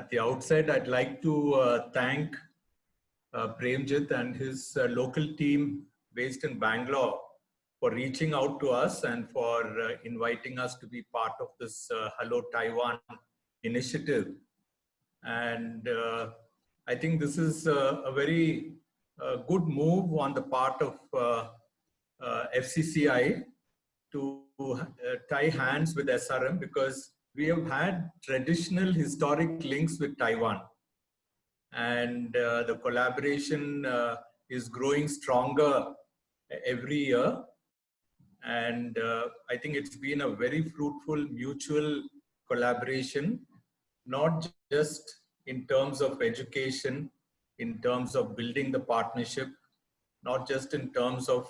At the outset, I'd like to thank Premjit and his local team based in Bangalore for reaching out to us and for inviting us to be part of this Hello Taiwan initiative. And I think this is a very good move on the part of FCCI to tie hands with SRM, because we have had traditional historic links with Taiwan, and the collaboration is growing stronger every year. And I think it's been a very fruitful mutual collaboration, not just in terms of education, in terms of building the partnership, not just in terms of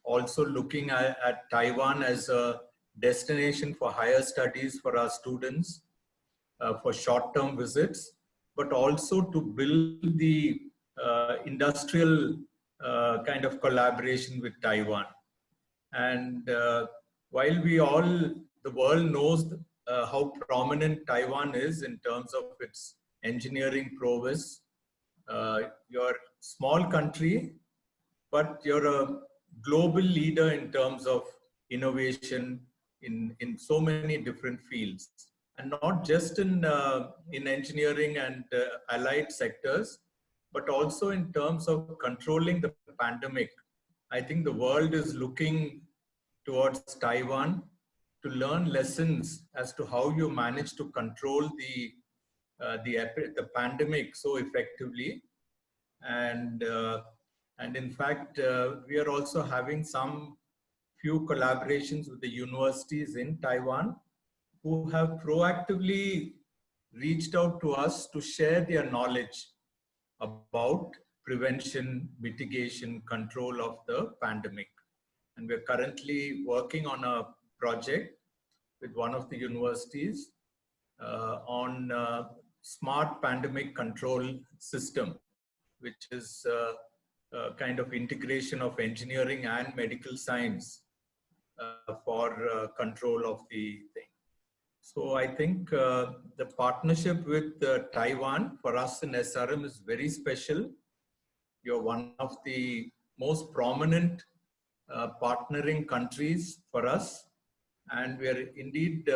also looking at Taiwan as a destination for higher studies for our students, for short-term visits, but also to build the industrial kind of collaboration with Taiwan. And while the world knows how prominent Taiwan is in terms of its engineering prowess, you're a small country, but you're a global leader in terms of innovation in so many different fields, and not just in engineering and allied sectors, but also in terms of controlling the pandemic. I think the world is looking towards Taiwan to learn lessons as to how you manage to control the pandemic so effectively. And in fact, we are also having some few collaborations with the universities in Taiwan who have proactively reached out to us to share their knowledge about prevention, mitigation, control of the pandemic. And we're currently working on a project with one of the universities on smart pandemic control system, which is a kind of integration of engineering and medical science for control of the thing. So I think the partnership with Taiwan for us in SRM is very special. You're one of the most prominent partnering countries for us. And we are indeed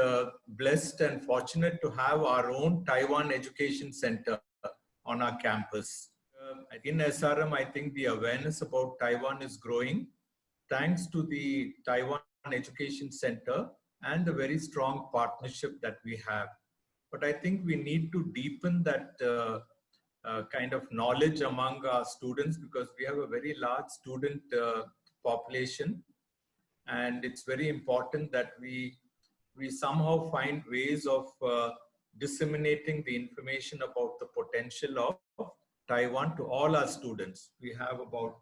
blessed and fortunate to have our own Taiwan Education Center on our campus. In SRM, I think the awareness about Taiwan is growing thanks to the Taiwan Education Center and the very strong partnership that we have. But I think we need to deepen that kind of knowledge among our students, because we have a very large student population. And it's very important that we somehow find ways of disseminating the information about the potential of Taiwan to all our students. We have about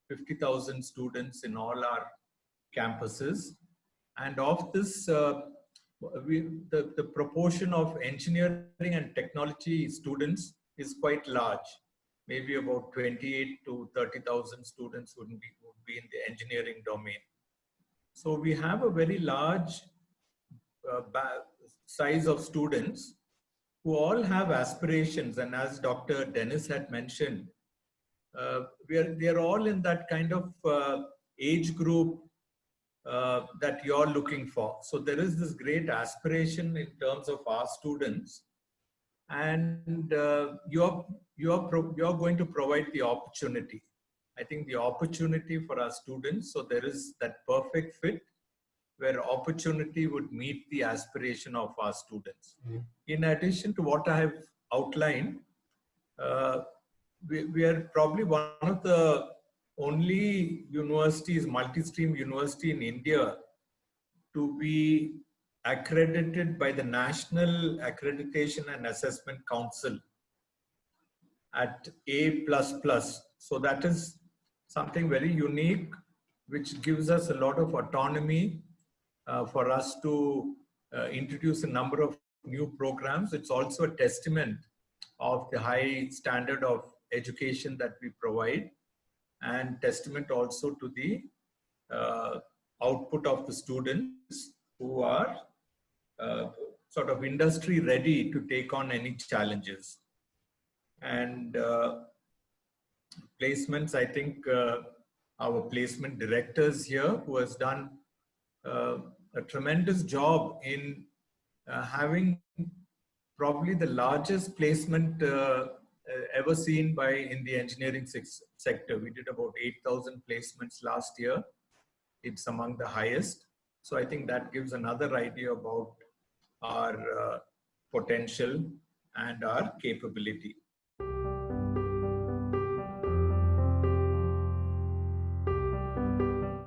50,000 students in all our campuses. And of this, the proportion of engineering and technology students is quite large. Maybe about 28 to 30,000 students would be in the engineering domain. So we have a very large size of students who all have aspirations. And as Dr. Dennis had mentioned, they're all in that kind of age group that you're looking for. So there is this great aspiration in terms of our students, and you're going to provide the opportunity. I think the opportunity for our students, so there is that perfect fit where opportunity would meet the aspiration of our students. In addition to what I have outlined, we are probably one of the only universities, multi-stream university in India to be accredited by the National Accreditation and Assessment Council at A++. So that is something very unique, which gives us a lot of autonomy for us to introduce a number of new programs. It's also a testament of the high standard of education that we provide, and testament also to the output of the students who are sort of industry ready to take on any challenges. And placements, I think our placement directors here, who has done a tremendous job in having probably the largest placement ever seen by in the engineering sector. We did about 8,000 placements last year. It's among the highest. So I think that gives another idea about our potential and our capability.